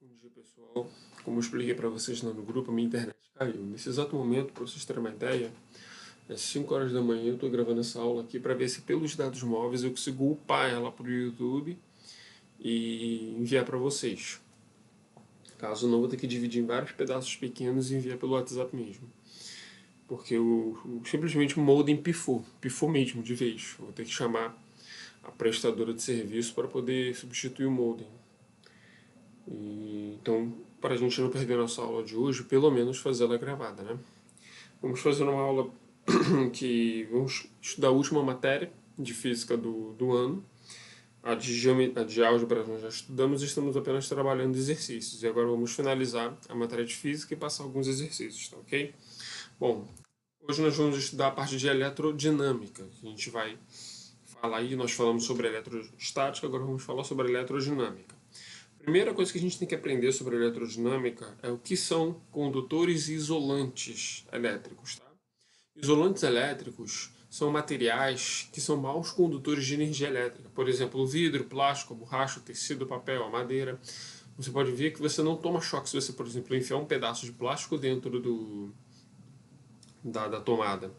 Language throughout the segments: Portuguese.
Bom dia, pessoal. Como eu expliquei para vocês lá no grupo, a minha internet caiu. Nesse exato momento, para vocês terem uma ideia, às 5 horas da manhã eu estou gravando essa aula aqui para ver se pelos dados móveis eu consigo upar ela para o YouTube e enviar para vocês. Caso não, vou ter que dividir em vários pedaços pequenos e enviar pelo WhatsApp mesmo. Porque simplesmente o modem pifou mesmo de vez. Vou ter que chamar a prestadora de serviço para poder substituir o modem. Então, para a gente não perder nossa aula de hoje, pelo menos fazer ela gravada, né? Vamos fazer uma aula que vamos estudar a última matéria de física do ano. A de álgebra nós já estudamos e estamos apenas trabalhando exercícios. E agora vamos finalizar a matéria de física e passar alguns exercícios, tá ok? Bom, hoje nós vamos estudar a parte de eletrodinâmica. A gente vai falar aí, nós falamos sobre eletrostática, agora vamos falar sobre eletrodinâmica. Primeira coisa que a gente tem que aprender sobre eletrodinâmica é o que são condutores e isolantes elétricos. Tá? Isolantes elétricos são materiais que são maus condutores de energia elétrica. Por exemplo, o vidro, o plástico, a borracha, o tecido, o papel, a madeira. Você pode ver que você não toma choque se você, por exemplo, enfiar um pedaço de plástico dentro da tomada,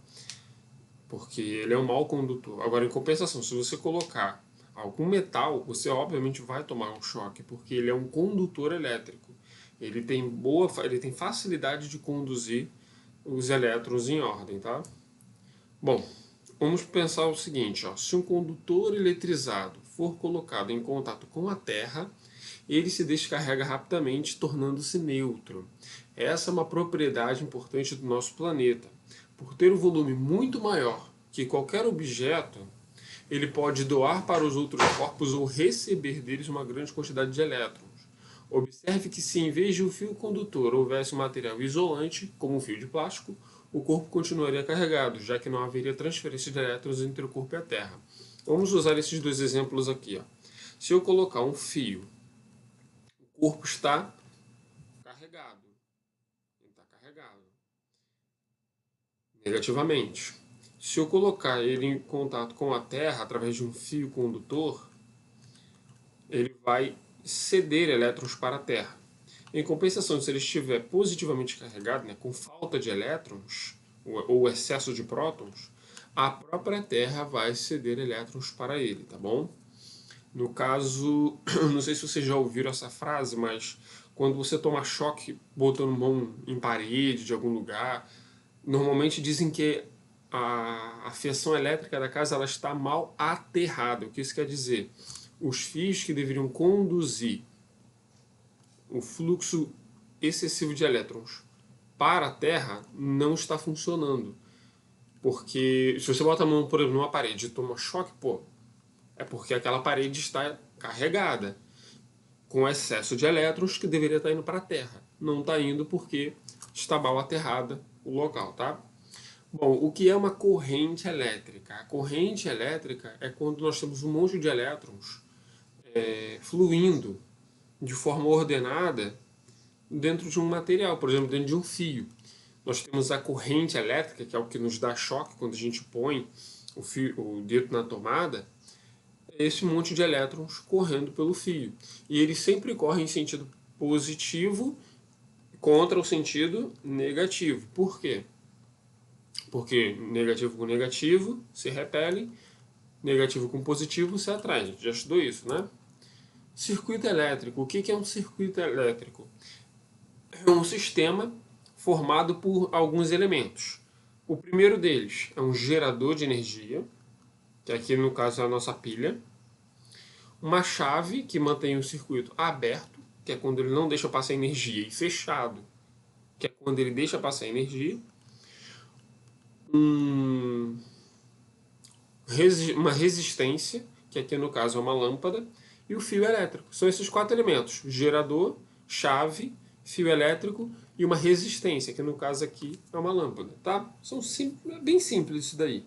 porque ele é um mau condutor. Agora, em compensação, se você colocar algum metal, você obviamente vai tomar um choque, porque ele é um condutor elétrico. Ele tem facilidade de conduzir os elétrons em ordem, tá? Bom, vamos pensar o seguinte, ó, se um condutor eletrizado for colocado em contato com a Terra, ele se descarrega rapidamente, tornando-se neutro. Essa é uma propriedade importante do nosso planeta. Por ter um volume muito maior que qualquer objeto, ele pode doar para os outros corpos ou receber deles uma grande quantidade de elétrons. Observe que se em vez de um fio condutor houvesse um material isolante, como um fio de plástico, o corpo continuaria carregado, já que não haveria transferência de elétrons entre o corpo e a Terra. Vamos usar esses dois exemplos aqui. Ó. Se eu colocar um fio, o corpo está carregado. Ele está carregado negativamente. Se eu colocar ele em contato com a Terra através de um fio condutor, ele vai ceder elétrons para a Terra. Em compensação, se ele estiver positivamente carregado, né, com falta de elétrons ou excesso de prótons, a própria Terra vai ceder elétrons para ele, tá bom? No caso, não sei se vocês já ouviram essa frase, mas quando você toma choque botando mão em parede de algum lugar, normalmente dizem que a fiação elétrica da casa ela está mal aterrada. O que isso quer dizer? Os fios que deveriam conduzir o fluxo excessivo de elétrons para a Terra não está funcionando. Porque se você bota a mão, por exemplo, numa parede e toma choque, é porque aquela parede está carregada com excesso de elétrons que deveria estar indo para a Terra. Não está indo porque está mal aterrada o local, tá? Bom, o que é uma corrente elétrica? A corrente elétrica é quando nós temos um monte de elétrons fluindo de forma ordenada dentro de um material, por exemplo, dentro de um fio. Nós temos a corrente elétrica, que é o que nos dá choque quando a gente põe o dedo na tomada, é esse monte de elétrons correndo pelo fio. E eles sempre correm em sentido positivo contra o sentido negativo. Por quê? Porque negativo com negativo se repelem, negativo com positivo se atraem. A gente já estudou isso, né? Circuito elétrico. O que é um circuito elétrico? É um sistema formado por alguns elementos. O primeiro deles é um gerador de energia, que aqui no caso é a nossa pilha. Uma chave que mantém o circuito aberto, que é quando ele não deixa passar energia, e fechado, que é quando ele deixa passar energia. Uma resistência, que aqui no caso é uma lâmpada, e o fio elétrico. São esses 4 elementos: gerador, chave, fio elétrico e uma resistência, que no caso aqui é uma lâmpada. Tá? É bem simples isso daí.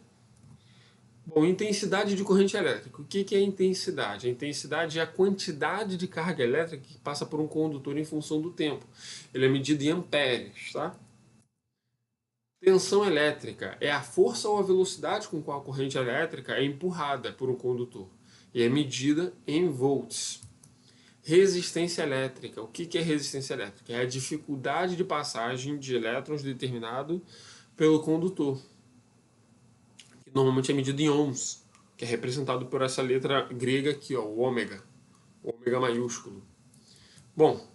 Bom, intensidade de corrente elétrica. O que é intensidade? A intensidade é a quantidade de carga elétrica que passa por um condutor em função do tempo. Ele é medido em amperes, tá? Tensão elétrica é a força ou a velocidade com qual a corrente elétrica é empurrada por um condutor e é medida em volts. Resistência elétrica. O que é resistência elétrica? É a dificuldade de passagem de elétrons determinado pelo condutor, que normalmente é medido em ohms, que é representado por essa letra grega aqui, ó, o ômega maiúsculo. Bom,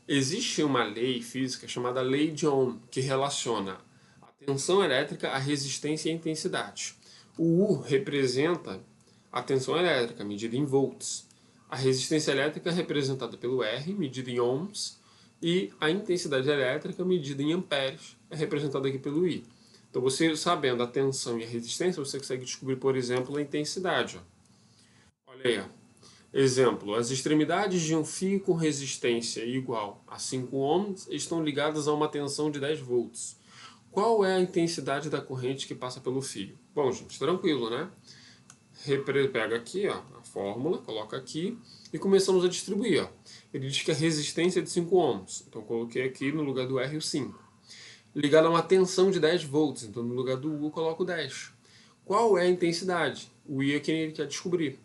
existe uma lei física chamada lei de Ohm, que relaciona a tensão elétrica à resistência e à intensidade. O U representa a tensão elétrica, medida em volts. A resistência elétrica é representada pelo R, medida em ohms, e a intensidade elétrica, medida em amperes, é representada aqui pelo I. Então, você sabendo a tensão e a resistência, você consegue descobrir, por exemplo, a intensidade. Ó. Olha aí. Ó. Exemplo, as extremidades de um fio com resistência igual a 5 ohms estão ligadas a uma tensão de 10 volts. Qual é a intensidade da corrente que passa pelo fio? Bom, gente, tranquilo, né? Pega aqui, ó, a fórmula, coloca aqui e começamos a distribuir. Ó. Ele diz que a resistência é de 5 ohms, então coloquei aqui no lugar do R o 5. Ligado a uma tensão de 10 volts, então no lugar do U eu coloco 10. Qual é a intensidade? O I é quem ele quer descobrir.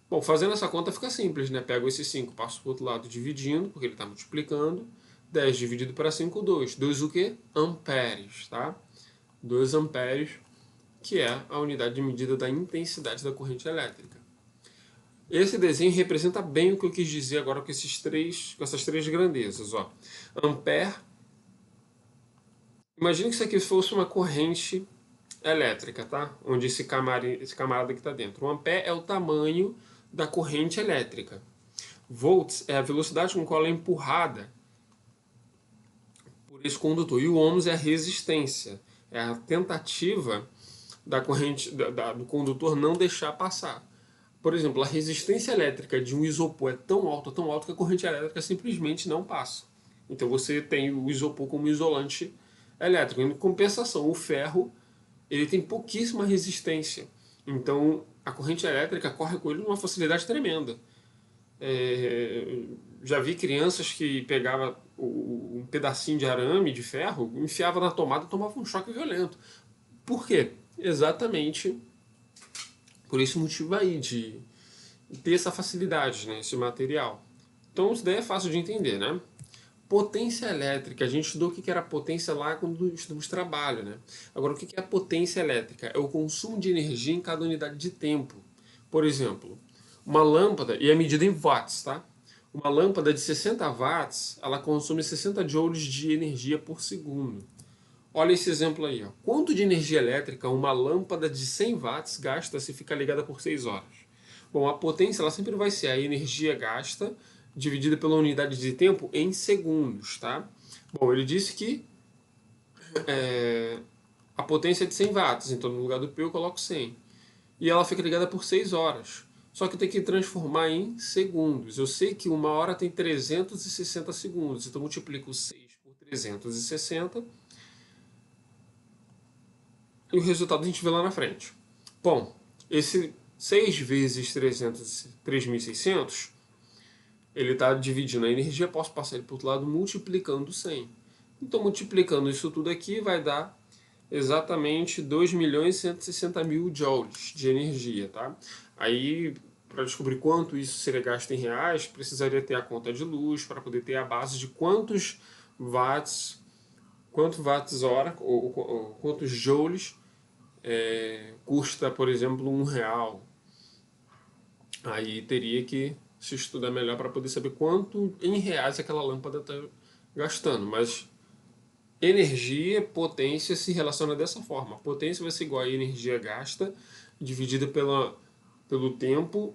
Bom, fazendo essa conta fica simples, né? Pego esse 5, passo para o outro lado dividindo, porque ele está multiplicando. 10 dividido para 5, 2. 2 o quê? Amperes, tá? 2 amperes, que é a unidade de medida da intensidade da corrente elétrica. Esse desenho representa bem o que eu quis dizer agora com essas três grandezas. Ó. Ampere. Imagine que isso aqui fosse uma corrente elétrica, tá? Onde esse camarada aqui está dentro. O ampere é o tamanho da corrente elétrica. Volts é a velocidade com qual ela é empurrada por esse condutor. E o ohms é a resistência. É a tentativa da corrente do condutor não deixar passar. Por exemplo, a resistência elétrica de um isopor é tão alta que a corrente elétrica simplesmente não passa. Então você tem o isopor como isolante elétrico. Em compensação, o ferro ele tem pouquíssima resistência. Então a corrente elétrica corre com ele numa facilidade tremenda. Já vi crianças que pegavam um pedacinho de arame de ferro, enfiava na tomada e tomava um choque violento. Por quê? Exatamente por esse motivo aí, de ter essa facilidade, né, esse material. Então isso daí é fácil de entender, né? Potência elétrica, a gente estudou o que era potência lá quando estudamos trabalho, né? Agora, o que é a potência elétrica? É o consumo de energia em cada unidade de tempo. Por exemplo, uma lâmpada, e é medida em watts, tá? Uma lâmpada de 60 watts, ela consome 60 joules de energia por segundo. Olha esse exemplo aí. Ó. Quanto de energia elétrica uma lâmpada de 100 watts gasta se ficar ligada por 6 horas? Bom, a potência ela sempre vai ser a energia gasta dividida pela unidade de tempo em segundos, tá? Bom, ele disse que a potência é de 100 watts, então no lugar do P eu coloco 100. E ela fica ligada por 6 horas. Só que eu tenho que transformar em segundos. Eu sei que uma hora tem 360 segundos, então eu multiplico 6 por 360 e o resultado a gente vê lá na frente. Bom, esse 6 vezes 3.600, ele está dividindo a energia, posso passar ele para o outro lado multiplicando 100. Então, multiplicando isso tudo aqui, vai dar exatamente 2.160.000 joules de energia, tá? Aí, para descobrir quanto isso seria gasto em reais, precisaria ter a conta de luz para poder ter a base de quantos watts hora, ou quantos joules custa, por exemplo, R$1. Aí teria que se estudar melhor para poder saber quanto em reais aquela lâmpada está gastando. Mas energia, potência se relaciona dessa forma. A potência vai ser igual a energia gasta dividida pelo tempo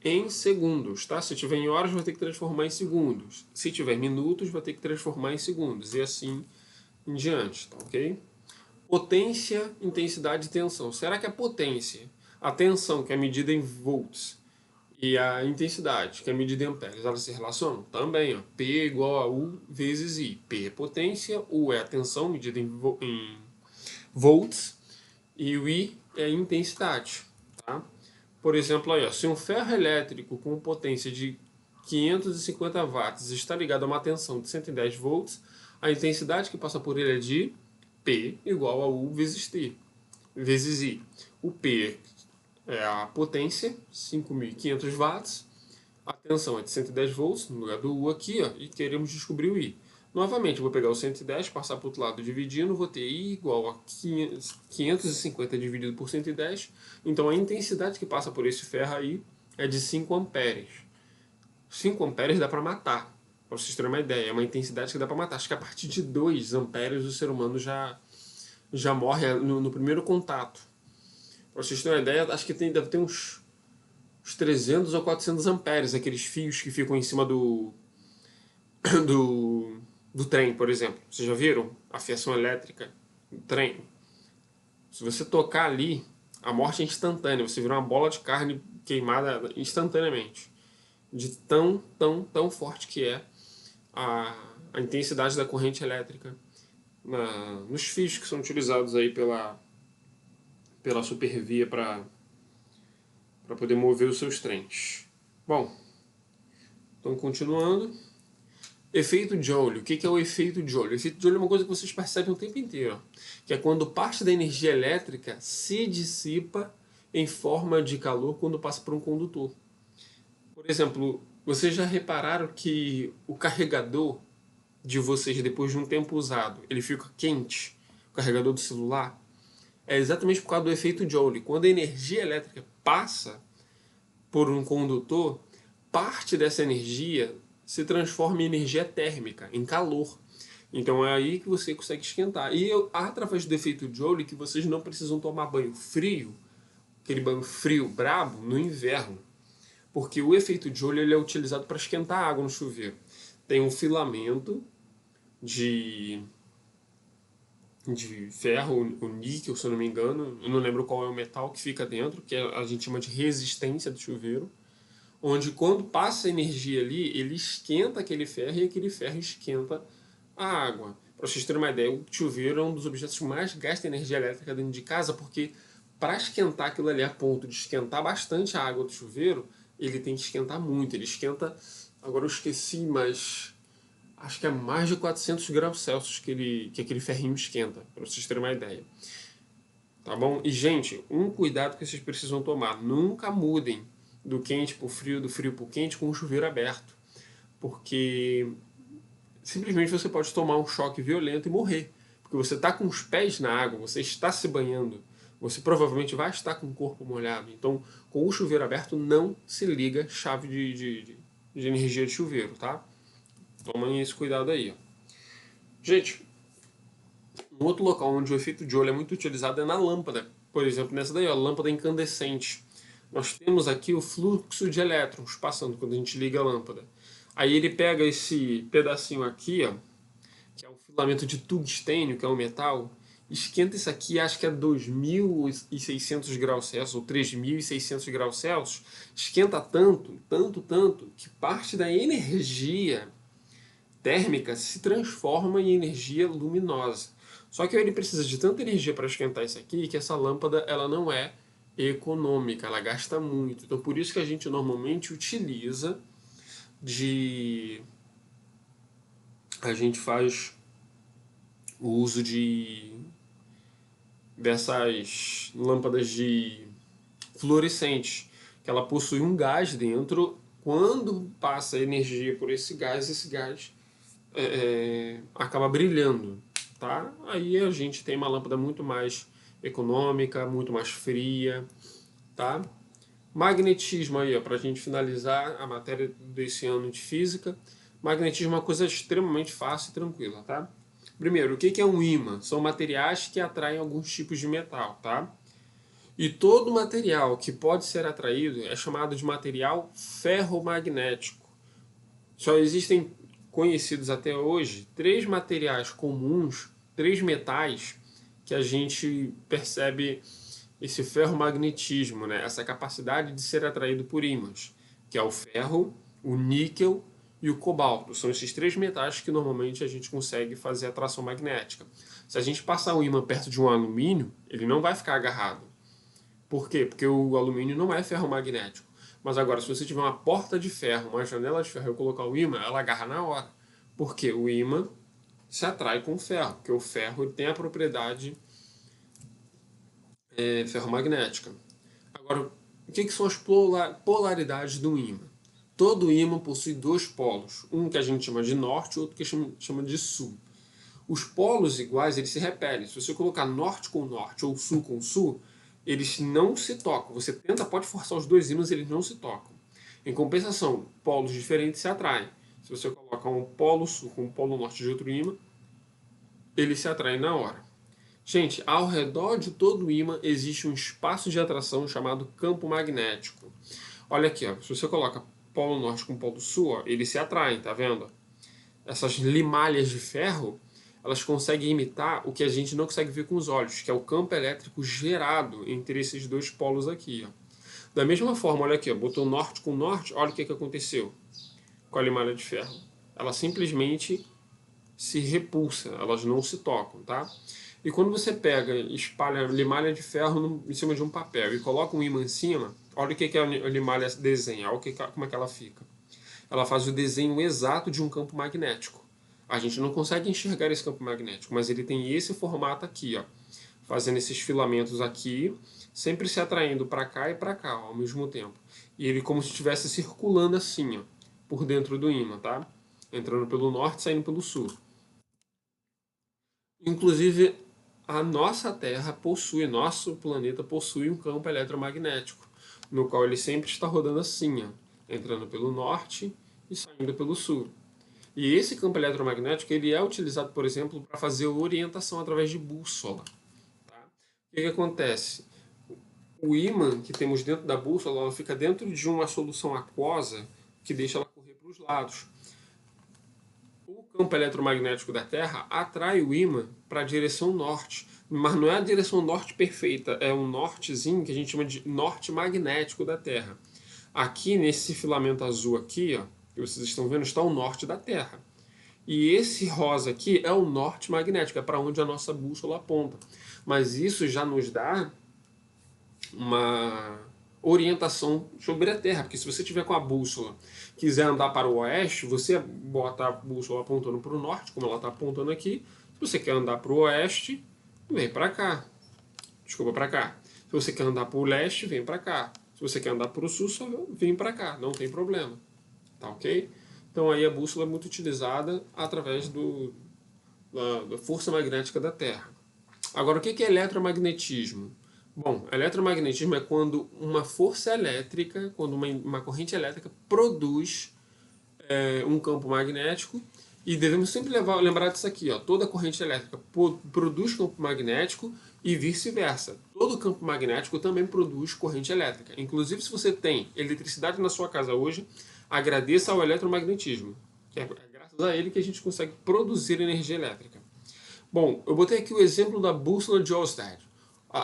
em segundos, tá? Se tiver em horas, vai ter que transformar em segundos. Se tiver minutos, vai ter que transformar em segundos. E assim em diante, tá ok? Potência, intensidade e tensão. Será que a potência, a tensão, que é medida em volts, e a intensidade, que é medida em amperes, elas se relacionam? Também, ó. P igual a U vezes I. P é potência, U é a tensão, medida em volts, e o I é a intensidade. Tá? Por exemplo, aí, ó, se um ferro elétrico com potência de 550 watts está ligado a uma tensão de 110 volts, a intensidade que passa por ele é de P igual a U vezes T, vezes I. O P é a potência, 5.500 watts. A tensão é de 110 volts no lugar do U aqui, ó, e queremos descobrir o I. Novamente, eu vou pegar o 110, passar para o outro lado dividindo, vou ter I igual a 550 dividido por 110. Então a intensidade que passa por esse ferro aí é de 5 amperes. 5 amperes dá para matar, para vocês terem uma ideia. É uma intensidade que dá para matar. Acho que a partir de 2 amperes o ser humano já morre no primeiro contato. Para vocês terem uma ideia, acho que deve ter uns 300 ou 400 amperes, aqueles fios que ficam em cima do, do trem, por exemplo. Vocês já viram a fiação elétrica do trem? Se você tocar ali, a morte é instantânea. Você vira uma bola de carne queimada instantaneamente. De tão forte que é a intensidade da corrente elétrica nos fios que são utilizados aí pela supervia para poder mover os seus trens. Bom, então continuando. Efeito Joule. O que é o efeito Joule? O efeito Joule é uma coisa que vocês percebem o tempo inteiro, que é quando parte da energia elétrica se dissipa em forma de calor quando passa por um condutor. Por exemplo, vocês já repararam que o carregador de vocês, depois de um tempo usado, ele fica quente? O carregador do celular? É exatamente por causa do efeito Joule. Quando a energia elétrica passa por um condutor, parte dessa energia se transforma em energia térmica, em calor. Então é aí que você consegue esquentar. E através do efeito Joule que vocês não precisam tomar banho frio, aquele banho frio brabo, no inverno. Porque o efeito Joule ele é utilizado para esquentar a água no chuveiro. Tem um filamento de ferro, o níquel, se eu não me engano, eu não lembro qual é o metal que fica dentro, que a gente chama de resistência do chuveiro, onde quando passa a energia ali, ele esquenta aquele ferro e aquele ferro esquenta a água. Para vocês terem uma ideia, o chuveiro é um dos objetos que mais gasta energia elétrica dentro de casa, porque para esquentar aquilo ali a ponto de esquentar bastante a água do chuveiro, ele tem que esquentar muito. Ele esquenta, agora eu esqueci, mas acho que é mais de 400 graus Celsius que aquele ferrinho esquenta, para vocês terem uma ideia. Tá bom? E, gente, um cuidado que vocês precisam tomar. Nunca mudem do quente para o frio, do frio para o quente com o chuveiro aberto. Porque simplesmente você pode tomar um choque violento e morrer. Porque você está com os pés na água, você está se banhando, você provavelmente vai estar com o corpo molhado. Então, com o chuveiro aberto, não se liga chave de energia de chuveiro, tá? Tomem esse cuidado aí. Ó. Gente, um outro local onde o efeito Joule é muito utilizado é na lâmpada. Por exemplo, nessa daí, ó, lâmpada incandescente. Nós temos aqui o fluxo de elétrons passando quando a gente liga a lâmpada. Aí ele pega esse pedacinho aqui, ó, que é um filamento de tungstênio, que é um metal, esquenta isso aqui, acho que é 2.600 graus Celsius ou 3.600 graus Celsius, esquenta tanto, que parte da energia térmica se transforma em energia luminosa. Só que ele precisa de tanta energia para esquentar isso aqui que essa lâmpada ela não é econômica, ela gasta muito. Então por isso que a gente normalmente utiliza a gente faz o uso dessas lâmpadas de fluorescentes, que ela possui um gás dentro. Quando passa energia por esse gás acaba brilhando, tá? Aí a gente tem uma lâmpada muito mais econômica, muito mais fria, tá? Magnetismo aí, ó, para a gente finalizar a matéria desse ano de física. Magnetismo é uma coisa extremamente fácil e tranquila, tá? Primeiro, o que é um ímã? São materiais que atraem alguns tipos de metal, tá? E todo material que pode ser atraído é chamado de material ferromagnético. Só existem conhecidos até hoje 3 materiais comuns, 3 metais que a gente percebe esse ferromagnetismo, né? Essa capacidade de ser atraído por ímãs, que é o ferro, o níquel e o cobalto. São esses 3 metais que normalmente a gente consegue fazer atração magnética. Se a gente passar um ímã perto de um alumínio, ele não vai ficar agarrado. Por quê? Porque o alumínio não é ferromagnético. Mas agora, se você tiver uma porta de ferro, uma janela de ferro e colocar o ímã, ela agarra na hora. Porque o ímã se atrai com o ferro, porque o ferro tem a propriedade ferromagnética. Agora, o que são as polaridades do ímã? Todo ímã possui dois polos, um que a gente chama de norte e outro que a gente chama de sul. Os polos iguais, eles se repelem. Se você colocar norte com norte ou sul com sul, eles não se tocam. Você pode forçar os dois ímãs, eles não se tocam. Em compensação, polos diferentes se atraem. Se você coloca um polo sul com um polo norte de outro ímã, eles se atraem na hora. Gente, ao redor de todo ímã existe um espaço de atração chamado campo magnético. Olha aqui, ó, se você coloca polo norte com polo sul, ó, eles se atraem, tá vendo? Essas limalhas de ferro, elas conseguem imitar o que a gente não consegue ver com os olhos, que é o campo elétrico gerado entre esses dois polos aqui, ó. Da mesma forma, olha aqui, ó, botou norte com norte, olha o que aconteceu com a limalha de ferro. Ela simplesmente se repulsa, elas não se tocam, tá? E quando você pega e espalha limalha de ferro em cima de um papel e coloca um ímã em cima, olha o que a limalha desenha, olha como é que ela fica. Ela faz o desenho exato de um campo magnético. A gente não consegue enxergar esse campo magnético, mas ele tem esse formato aqui, ó, fazendo esses filamentos aqui, sempre se atraindo para cá e para cá, ó, ao mesmo tempo. E ele como se estivesse circulando assim, ó, por dentro do ímã, tá? Entrando pelo norte e saindo pelo sul. Inclusive, a nossa Terra nosso planeta possui um campo eletromagnético, no qual ele sempre está rodando assim, ó, entrando pelo norte e saindo pelo sul. E esse campo eletromagnético ele é utilizado, por exemplo, para fazer orientação através de bússola. Tá? O que acontece? O ímã que temos dentro da bússola ela fica dentro de uma solução aquosa que deixa ela correr para os lados. O campo eletromagnético da Terra atrai o ímã para a direção norte, mas não é a direção norte perfeita, é um nortezinho que a gente chama de norte magnético da Terra. Aqui nesse filamento azul aqui, ó, que vocês estão vendo, está o norte da Terra. E esse rosa aqui é o norte magnético, é para onde a nossa bússola aponta. Mas isso já nos dá uma orientação sobre a Terra, porque se você tiver com a bússola, quiser andar para o oeste, você bota a bússola apontando para o norte, como ela está apontando aqui. Se você quer andar para o oeste, vem para cá. Desculpa, para cá. Se você quer andar para o leste, vem para cá. Se você quer andar para o sul, só vem para cá, não tem problema. Tá ok? Então aí a bússola é muito utilizada através da força magnética da Terra. Agora, o que é eletromagnetismo? Bom, eletromagnetismo é quando uma força elétrica, quando uma corrente elétrica produz um campo magnético, e devemos sempre lembrar disso aqui, ó, toda corrente elétrica produz campo magnético e vice-versa. Todo campo magnético também produz corrente elétrica. Inclusive, se você tem eletricidade na sua casa hoje, agradeça ao eletromagnetismo, que é graças a ele que a gente consegue produzir energia elétrica. Bom, eu botei aqui o exemplo da bússola de Oersted.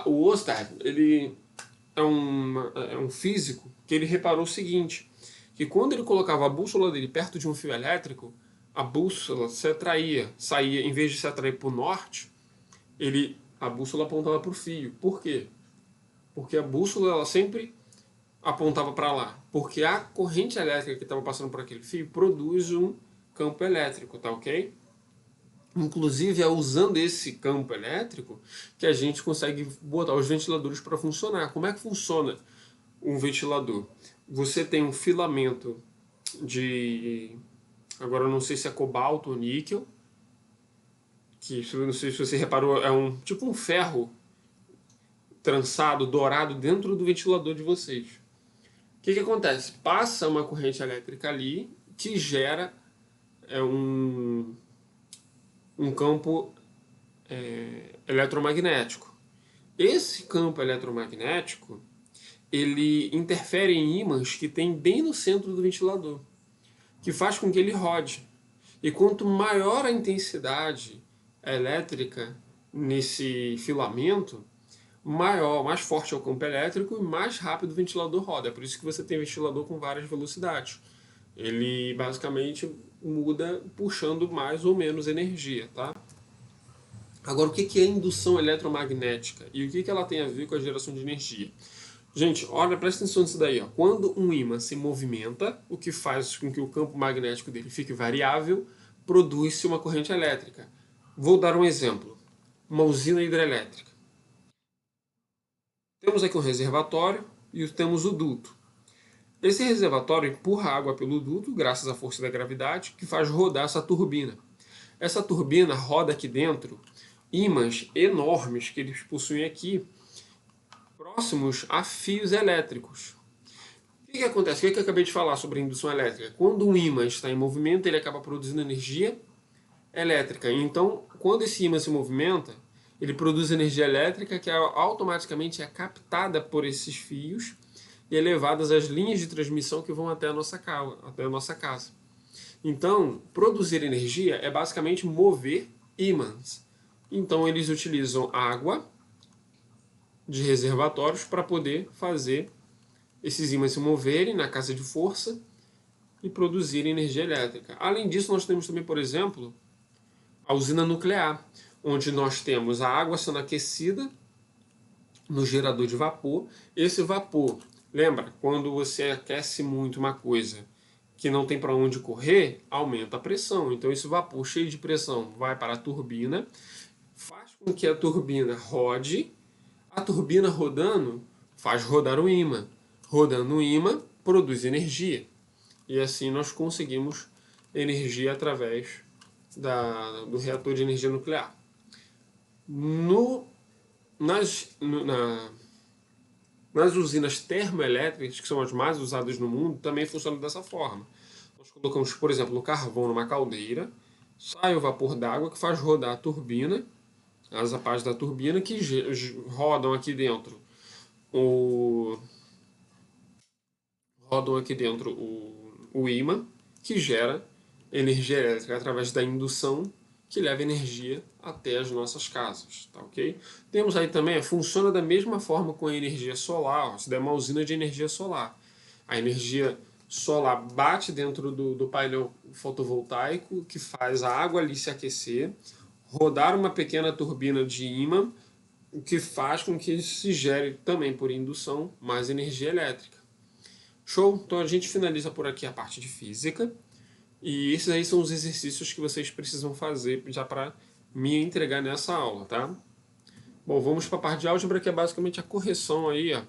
O Oersted, ele é um físico que ele reparou o seguinte, que quando ele colocava a bússola dele perto de um fio elétrico, a bússola se atraía, saía, em vez de se atrair para o norte, a bússola apontava para o fio. Por quê? Porque a bússola ela sempre apontava para lá. Porque a corrente elétrica que estava passando por aquele fio produz um campo elétrico, tá ok? Inclusive é usando esse campo elétrico que a gente consegue botar os ventiladores para funcionar. Como é que funciona um ventilador? Você tem um filamento de... Agora eu não sei se é cobalto ou níquel, que não sei se você reparou, é tipo um ferro trançado, dourado dentro do ventilador de vocês. O que acontece? Passa uma corrente elétrica ali que gera um campo eletromagnético. Esse campo eletromagnético ele interfere em ímãs que tem bem no centro do ventilador, que faz com que ele rode. E quanto maior a intensidade elétrica nesse filamento, mais forte é o campo elétrico e mais rápido o ventilador roda. É por isso que você tem ventilador com várias velocidades. Ele basicamente muda puxando mais ou menos energia, tá? Agora, o que é indução eletromagnética e o que ela tem a ver com a geração de energia? Gente, olha, presta atenção nisso daí. Ó. Quando um ímã se movimenta, o que faz com que o campo magnético dele fique variável, produz-se uma corrente elétrica. Vou dar um exemplo. Uma usina hidrelétrica. Temos aqui um reservatório e temos o duto. Esse reservatório empurra água pelo duto graças à força da gravidade, que faz rodar essa turbina. Essa turbina roda aqui dentro ímãs enormes que eles possuem aqui, próximos a fios elétricos. O que acontece? O que eu acabei de falar sobre a indução elétrica? Quando um ímã está em movimento, ele acaba produzindo energia elétrica. Então, quando esse ímã se movimenta, ele produz energia elétrica que automaticamente é captada por esses fios e é levada às linhas de transmissão que vão até a nossa casa. Então, produzir energia é basicamente mover ímãs. Então, eles utilizam água de reservatórios para poder fazer esses ímãs se moverem na casa de força e produzir energia elétrica. Além disso, nós temos também, por exemplo, a usina nuclear, onde nós temos a água sendo aquecida no gerador de vapor. Esse vapor, lembra, quando você aquece muito uma coisa que não tem para onde correr, aumenta a pressão. Então esse vapor cheio de pressão vai para a turbina, faz com que a turbina rode. A turbina rodando faz rodar o ímã. Rodando o ímã, produz energia. E assim nós conseguimos energia através do reator de energia nuclear. Nas usinas termoelétricas, que são as mais usadas no mundo, também funciona dessa forma. Nós colocamos, por exemplo, o carvão numa caldeira, sai o vapor d'água que faz rodar a turbina, as partes da turbina que rodam aqui dentro o o ímã, que gera energia elétrica através da indução, que leva energia até as nossas casas, tá ok? Temos aí também, funciona da mesma forma com a energia solar. Se der uma usina de energia solar, a energia solar bate dentro do painel fotovoltaico, que faz a água ali se aquecer, rodar uma pequena turbina de ímã, o que faz com que se gere também por indução mais energia elétrica. Show? Então a gente finaliza por aqui a parte de física. E esses aí são os exercícios que vocês precisam fazer já para me entregar nessa aula, tá? Bom, vamos para a parte de álgebra, que é basicamente a correção aí, ó,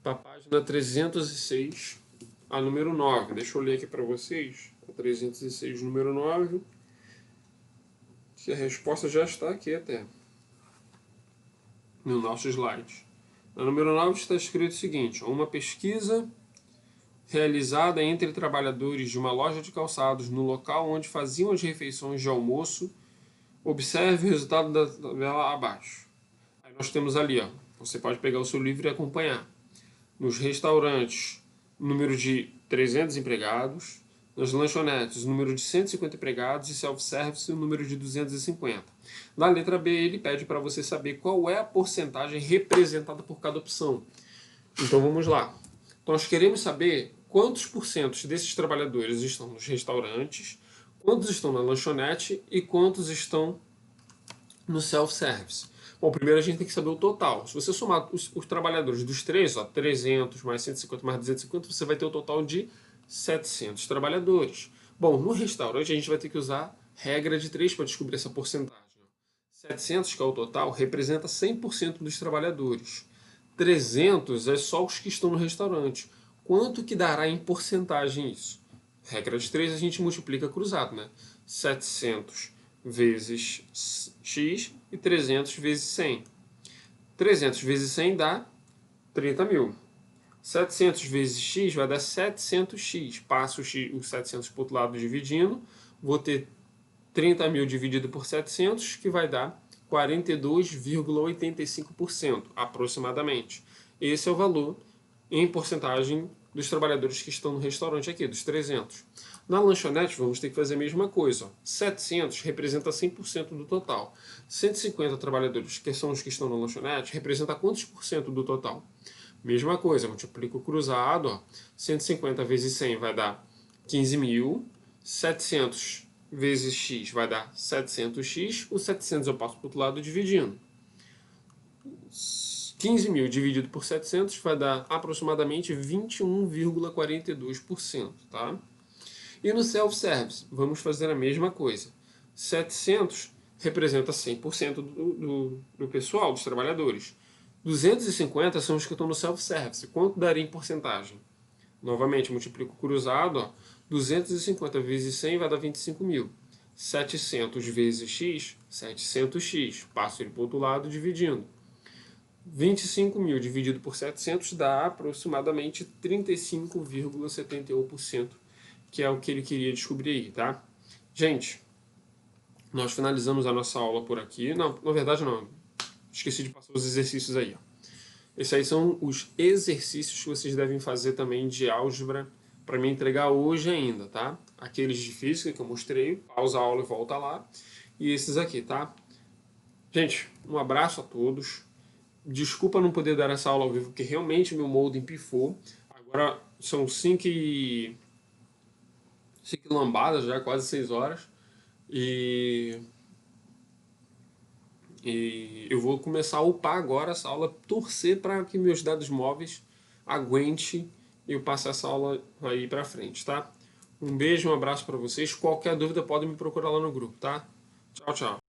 para a página 306, a número 9. Deixa eu ler aqui para vocês, a 306, número 9, que a resposta já está aqui até, no nosso slide. Na número 9 está escrito o seguinte: uma pesquisa realizada entre trabalhadores de uma loja de calçados no local onde faziam as refeições de almoço. Observe o resultado da tabela abaixo. Aí nós temos ali, ó, você pode pegar o seu livro e acompanhar. Nos restaurantes, número de 300 empregados. Nas lanchonetes, número de 150 empregados. E self-service, o número de 250. Na letra B, ele pede para você saber qual é a porcentagem representada por cada opção. Então vamos lá. Então, nós queremos saber quantos porcentos desses trabalhadores estão nos restaurantes, quantos estão na lanchonete e quantos estão no self-service. Bom, primeiro a gente tem que saber o total. Se você somar os trabalhadores dos três, ó, 300 mais 150 mais 250, você vai ter o total de 700 trabalhadores. Bom, no restaurante a gente vai ter que usar regra de 3 para descobrir essa porcentagem. 700, que é o total, representa 100% dos trabalhadores. 300 é só os que estão no restaurante. Quanto que dará em porcentagem isso? Regra de 3 a gente multiplica cruzado, né? 700 vezes x e 300 vezes 100. 300 vezes 100 dá 30 mil. 700 vezes x vai dar 700x. Passo o 700 para o outro lado dividindo. Vou ter 30 mil dividido por 700, que vai dar 42,85%, aproximadamente. Esse é o valor em porcentagem dos trabalhadores que estão no restaurante aqui, dos 300. Na lanchonete, vamos ter que fazer a mesma coisa. Ó. 700 representa 100% do total. 150 trabalhadores, que são os que estão na lanchonete, representa quantos por cento do total? Mesma coisa, multiplico o cruzado. Ó. 150 vezes 100 vai dar 15 mil. 700 vezes x vai dar 700x. O 700 eu passo para o outro lado dividindo. 15 mil dividido por 700 vai dar aproximadamente 21,42%. Tá? E no self-service, vamos fazer a mesma coisa. 700 representa 100% do pessoal, dos trabalhadores. 250 são os que estão no self-service. Quanto daria em porcentagem? Novamente, multiplico cruzado, ó, 250 vezes 100 vai dar 25 mil. 700 vezes x, 700x. Passo ele para o outro lado dividindo. 25 mil dividido por 700 dá aproximadamente 35,71%, que é o que ele queria descobrir aí, tá? Gente, nós finalizamos a nossa aula por aqui. Não, na verdade não. Esqueci de passar os exercícios aí, ó. Esses aí são os exercícios que vocês devem fazer também de álgebra para me entregar hoje ainda, tá? Aqueles de física que eu mostrei, pausa a aula e volta lá. E esses aqui, tá? Gente, um abraço a todos. Desculpa não poder dar essa aula ao vivo, porque realmente meu modem pifou. Agora são 5 lambadas, já quase 6 horas. E eu vou começar a upar agora essa aula, torcer para que meus dados móveis aguente e eu passe essa aula aí para frente, tá? Um beijo, um abraço para vocês. Qualquer dúvida pode me procurar lá no grupo, tá? Tchau, tchau.